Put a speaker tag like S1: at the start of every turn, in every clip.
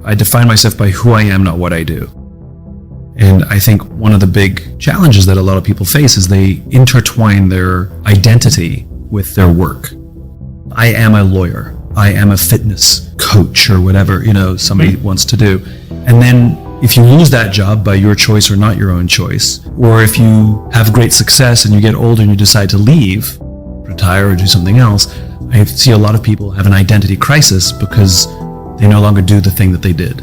S1: I define myself by who I am, not what I do. And I think one of the big challenges that a lot of people face is they intertwine their identity with their work. I am a lawyer. I am a fitness coach or whatever, somebody wants to do. And then if you lose that job by your choice or not your own choice, or if you have great success and you get older and you decide to leave, retire or do something else, I see a lot of people have an identity crisis because they no longer do the thing that they did.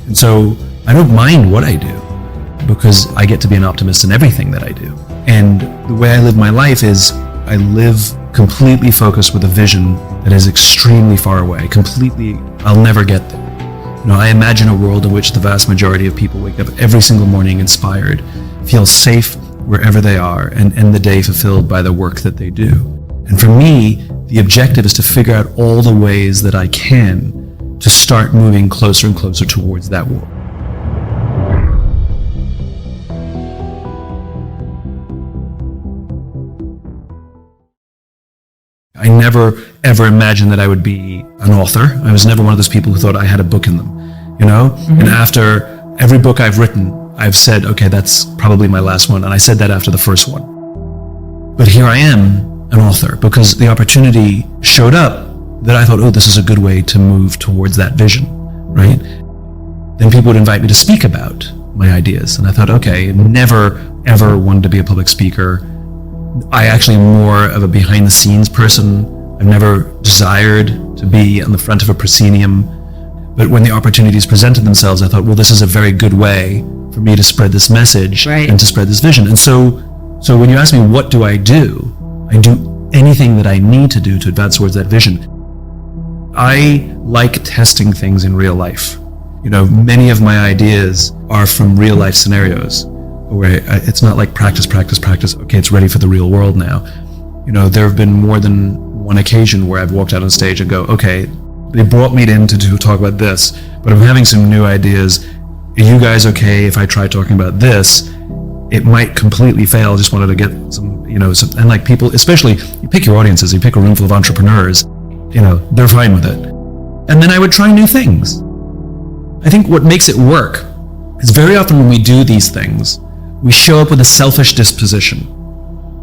S1: And so I don't mind what I do because I get to be an optimist in everything that I do. And the way I live my life is I live completely focused with a vision that is extremely far away, I'll never get there. I imagine a world in which the vast majority of people wake up every single morning inspired, feel safe wherever they are, and end the day fulfilled by the work that they do. And for me, the objective is to figure out all the ways that I can to start moving closer and closer towards that world. I never, ever imagined that I would be an author. I was never one of those people who thought I had a book in them, And after every book I've written, I've said, okay, that's probably my last one. And I said that after the first one. But here I am, an author, because the opportunity showed up that I thought, this is a good way to move towards that vision, right? Then people would invite me to speak about my ideas. And I thought, okay, never, ever wanted to be a public speaker. I actually am more of a behind the scenes person. I've never desired to be on the front of a proscenium. But when the opportunities presented themselves, I thought, this is a very good way for me to spread this message and to spread this vision. And so when you ask me, what do? I do anything that I need to do to advance towards that vision. I like testing things in real life. Many of my ideas are from real life scenarios where it's not like practice. Okay, it's ready for the real world now. There have been more than one occasion where I've walked out on stage and go, okay, they brought me in to talk about this, but I'm having some new ideas. Are you guys okay if I try talking about this? It might completely fail. I just wanted to get some, and like people, especially you pick your audiences, you pick a room full of entrepreneurs, they're fine with it. And then I would try new things. I think what makes it work is very often when we do these things, we show up with a selfish disposition,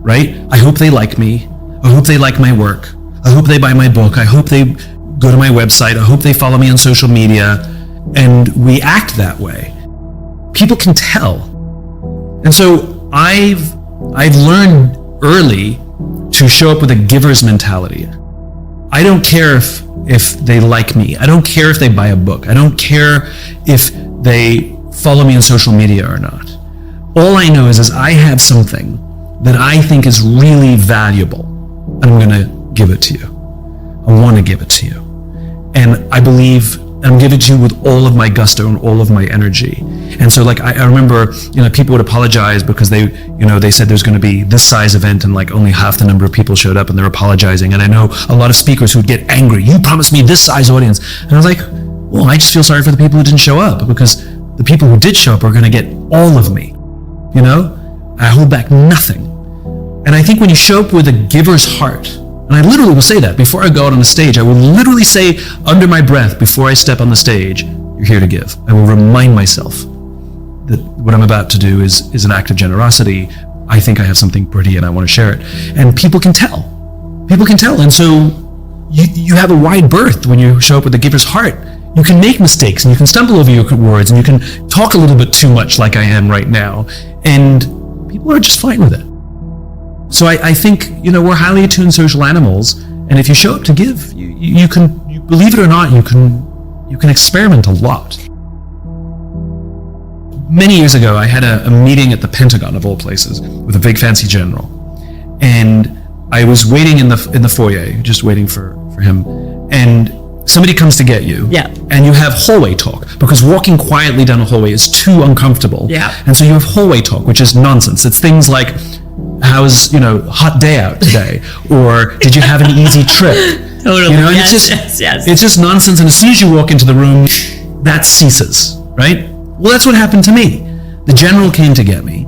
S1: right? I hope they like me. I hope they like my work. I hope they buy my book. I hope they go to my website. I hope they follow me on social media. And we act that way. People can tell. And so I've learned early to show up with a giver's mentality. I don't care if they like me. I don't care if they buy a book. I don't care if they follow me on social media or not. All I know is I have something that I think is really valuable, and I'm going to give it to you. I want to give it to you. And I believe I'm giving it to you with all of my gusto and all of my energy. And so I remember, people would apologize because they said there's going to be this size event and only half the number of people showed up and they're apologizing. And I know a lot of speakers who would get angry. You promised me this size audience. And I was like, well, I just feel sorry for the people who didn't show up because the people who did show up are going to get all of me. I hold back nothing. And I think when you show up with a giver's heart, and I literally will say that before I go out on the stage, I will literally say under my breath before I step on the stage, you're here to give. I will remind myself that what I'm about to do is an act of generosity. I think I have something pretty and I want to share it. And people can tell. And so you have a wide berth when you show up with a giver's heart. You can make mistakes and you can stumble over your words and you can talk a little bit too much like I am right now. And people are just fine with it. So I think, we're highly attuned social animals. And if you show up to give, you can, believe it or not, you can experiment a lot. Many years ago, I had a meeting at the Pentagon, of all places, with a big fancy general. And I was waiting in the foyer, just waiting for him. And somebody comes to get you.
S2: Yeah.
S1: And you have hallway talk, because walking quietly down a hallway is too uncomfortable.
S2: Yeah.
S1: And so you have hallway talk, which is nonsense. It's things like, how's, hot day out today? Or did you have an easy trip?
S2: Totally.
S1: And
S2: yes.
S1: It's just nonsense. And as soon as you walk into the room, that ceases, right? Well, that's what happened to me. The general came to get me,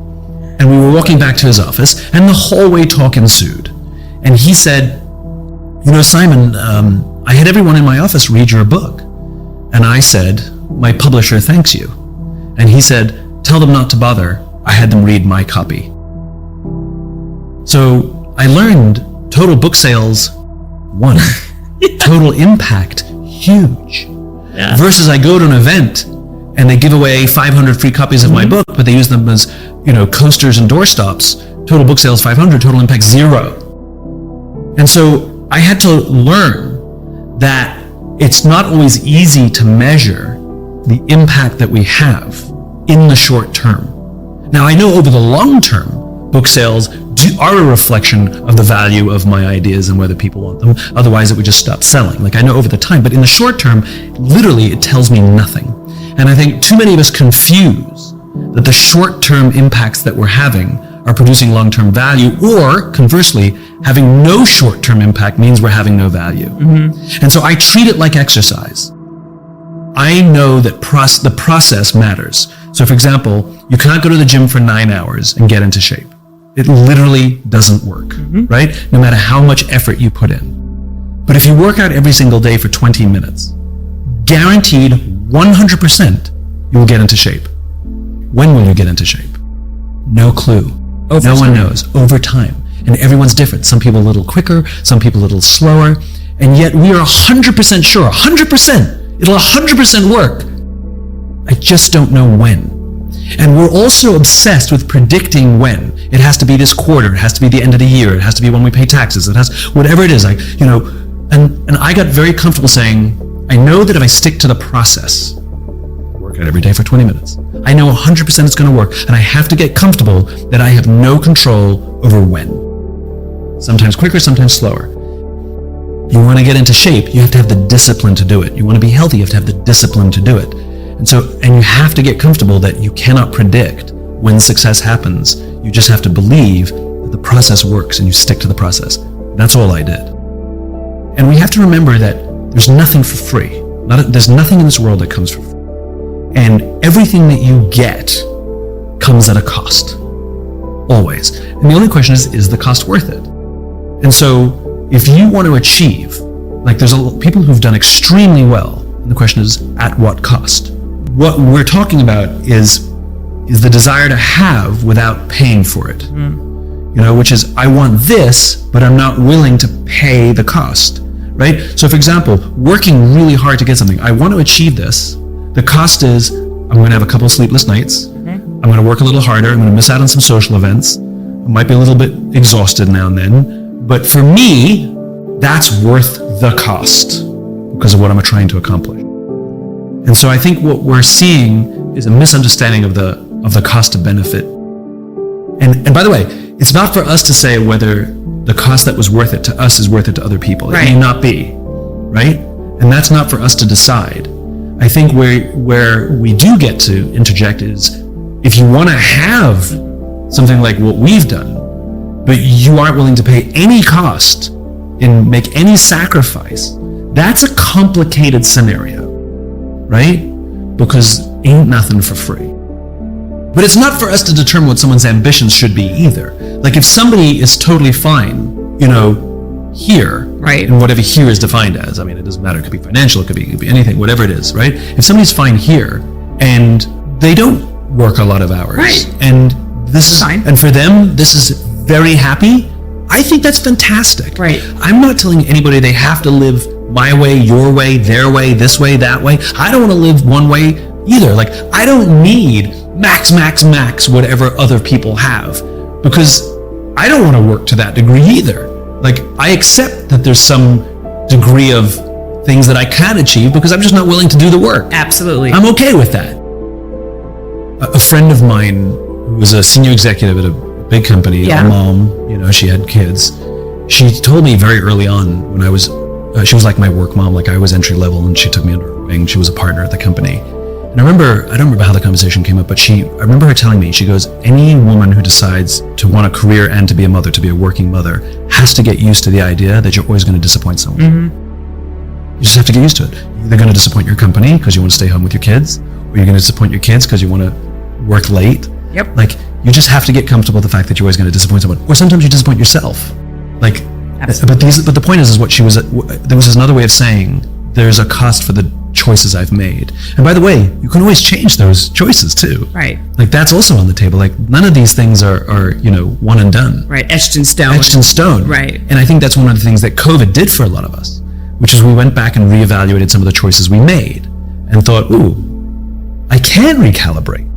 S1: and we were walking back to his office, and the hallway talk ensued. And he said, Simon, I had everyone in my office read your book. And I said, my publisher thanks you. And he said, tell them not to bother. I had them read my copy. So I learned total book sales, 1. Total impact, huge.
S2: Yeah.
S1: Versus I go to an event and they give away 500 free copies of my book, but they use them as, coasters and doorstops. Total book sales 500, total impact 0. And so I had to learn that it's not always easy to measure the impact that we have in the short term. Now I know over the long term, book sales are a reflection of the value of my ideas and whether people want them. Otherwise it would just stop selling. Like I know over the time, but in the short term, literally it tells me nothing. And I think too many of us confuse that the short-term impacts that we're having are producing long-term value, or conversely, having no short-term impact means we're having no value. And so I treat it like exercise. I know that the process matters. So for example, you cannot go to the gym for 9 hours and get into shape. It literally doesn't work, right? No matter how much effort you put in. But if you work out every single day for 20 minutes, guaranteed 100% you will get into shape. When will you get into shape? No clue. No one knows. Over time. And everyone's different. Some people a little quicker, some people a little slower. And yet we are 100% sure, 100%, it'll 100% work. I just don't know when. And we're also obsessed with predicting when. It has to be this quarter, it has to be the end of the year, it has to be when we pay taxes, it has, whatever it is. And I got very comfortable saying, I know that if I stick to the process, work out every day for 20 minutes, I know 100% it's going to work, and I have to get comfortable that I have no control over when. Sometimes quicker, sometimes slower. You want to get into shape, you have to have the discipline to do it. You want to be healthy, you have to have the discipline to do it. And you have to get comfortable that you cannot predict when success happens. You just have to believe that the process works and you stick to the process. That's all I did. And we have to remember that there's nothing for free. There's nothing in this world that comes for free. And everything that you get comes at a cost. Always. And the only question is the cost worth it? And so if you want to achieve, like there's people who've done extremely well, and the question is, at what cost? What we're talking about is the desire to have without paying for it. Which is, I want this, but I'm not willing to pay the cost, right? So for example, working really hard to get something, I want to achieve this. The cost is, I'm going to have a couple of sleepless nights. I'm going to work a little harder. I'm going to miss out on some social events. I might be a little bit exhausted now and then. But for me, that's worth the cost because of what I'm trying to accomplish. And so I think what we're seeing is a misunderstanding of the cost of benefit. And by the way, it's not for us to say whether the cost that was worth it to us is worth it to other people. Right. It may not be, right? And that's not for us to decide. I think where we do get to interject is, if you want to have something like what we've done, but you aren't willing to pay any cost and make any sacrifice, that's a complicated scenario, right? Because ain't nothing for free. But it's not for us to determine what someone's ambitions should be either. Like if somebody is totally fine, here, right? And whatever here is defined as, I mean, it doesn't matter. It could be financial, it could be anything, whatever it is, right? If somebody's fine here and they don't work a lot of hours, right? And this is fine, and for them, this is very happy, I think that's fantastic. Right. I'm not telling anybody they have to live my way, your way, their way, this way, that way. I don't want to live one way either. Like, I don't need max, whatever other people have, because I don't want to work to that degree either. Like, I accept that there's some degree of things that I can achieve because I'm just not willing to do the work.
S2: Absolutely.
S1: I'm okay with that. A friend of mine who was a senior executive at a big company, a mom, she had kids. She told me very early on when I was, she was like my work mom, like I was entry level, and she took me under her wing. She was a partner at the company. And I don't remember how the conversation came up, but I remember her telling me, she goes, any woman who decides to want a career and to be a mother, to be a working mother, has to get used to the idea that you're always going to disappoint someone. Mm-hmm. You just have to get used to it. You're either going to disappoint your company because you want to stay home with your kids, or you're going to disappoint your kids because you want to work late. Yep. Like, you just have to get comfortable with the fact that you're always going to disappoint someone, or sometimes you disappoint yourself. Like, but the point is what she was. There was another way of saying there's a cost for the choices I've made. And by the way, you can always change those choices too.
S2: Right.
S1: Like that's also on the table. Like none of these things are one and done.
S2: Right. Etched in stone.
S1: Etched in stone.
S2: Right.
S1: And I think that's one of the things that COVID did for a lot of us, which is we went back and reevaluated some of the choices we made and thought, ooh, I can recalibrate.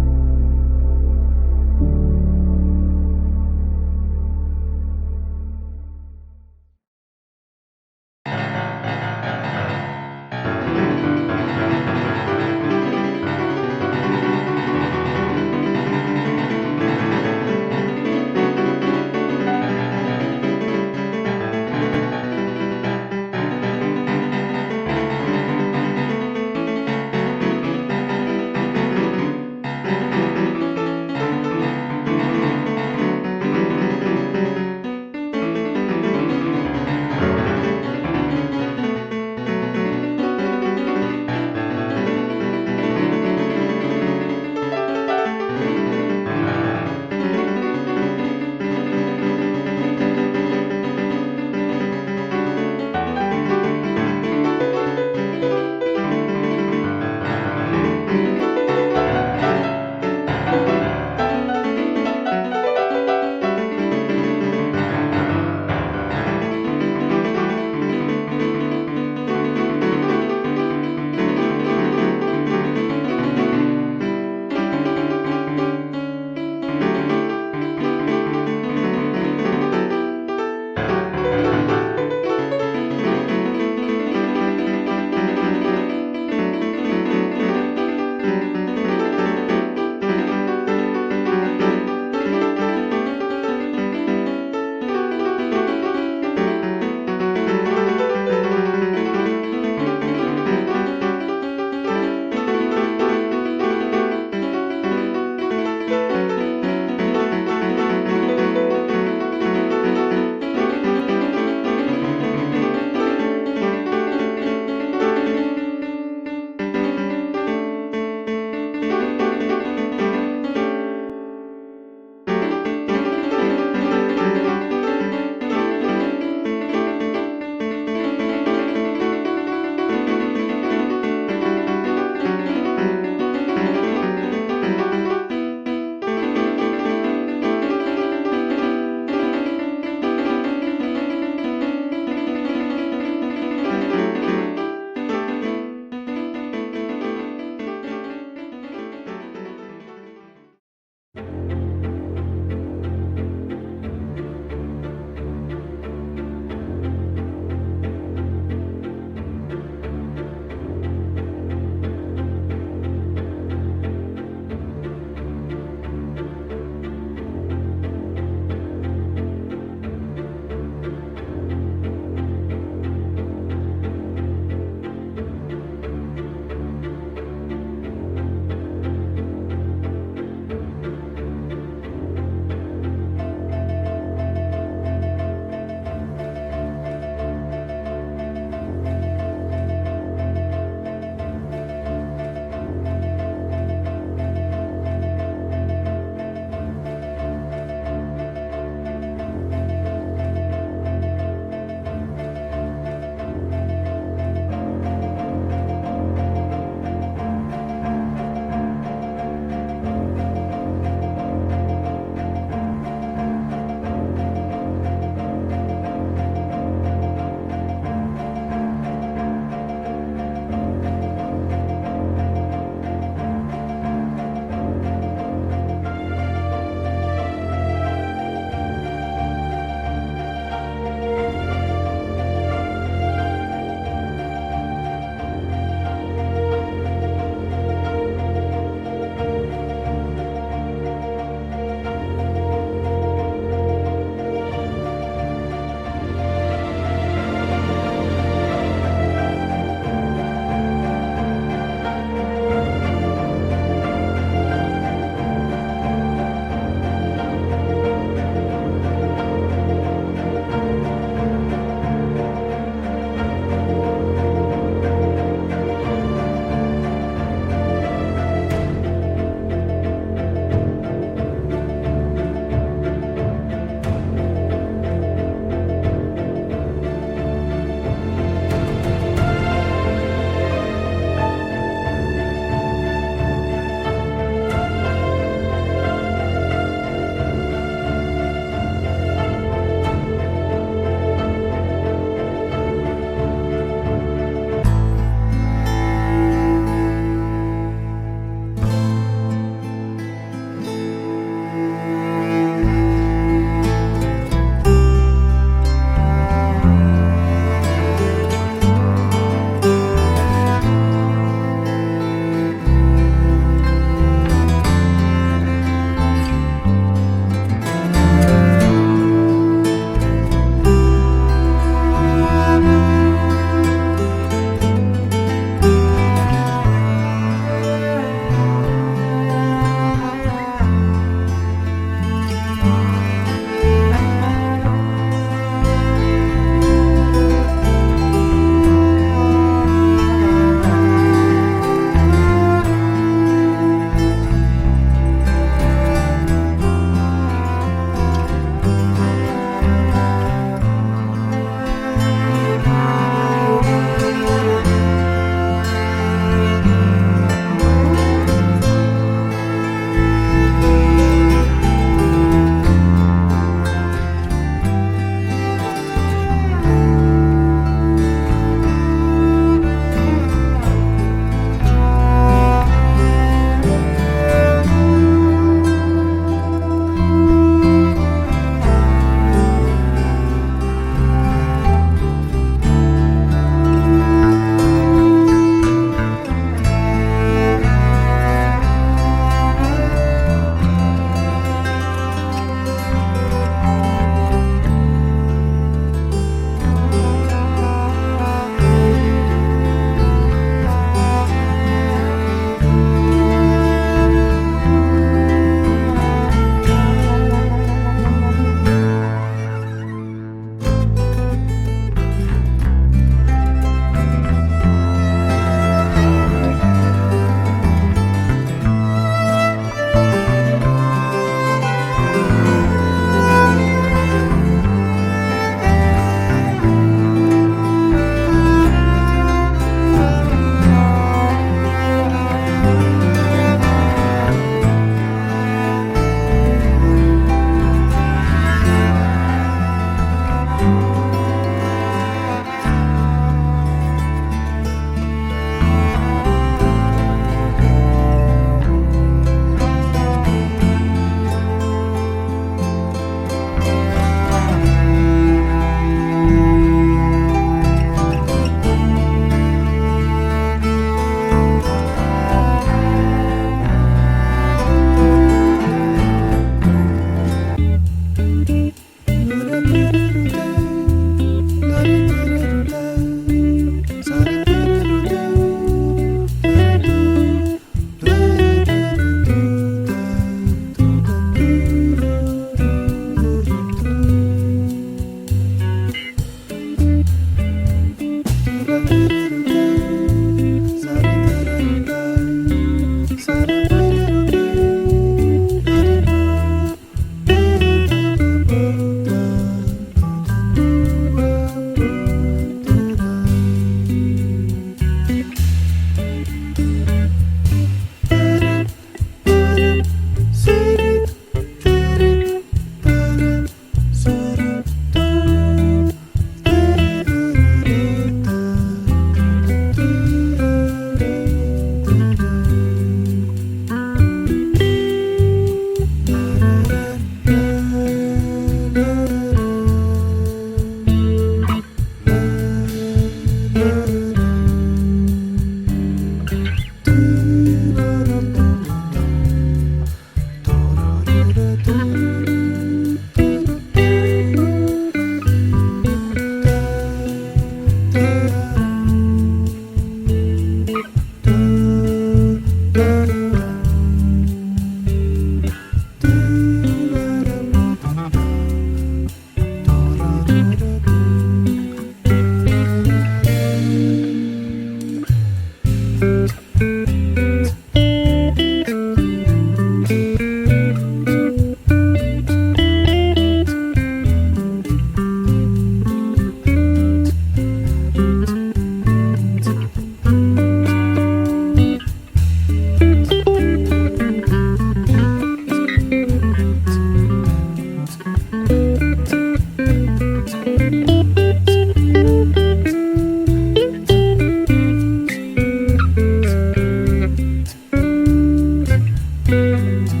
S2: you.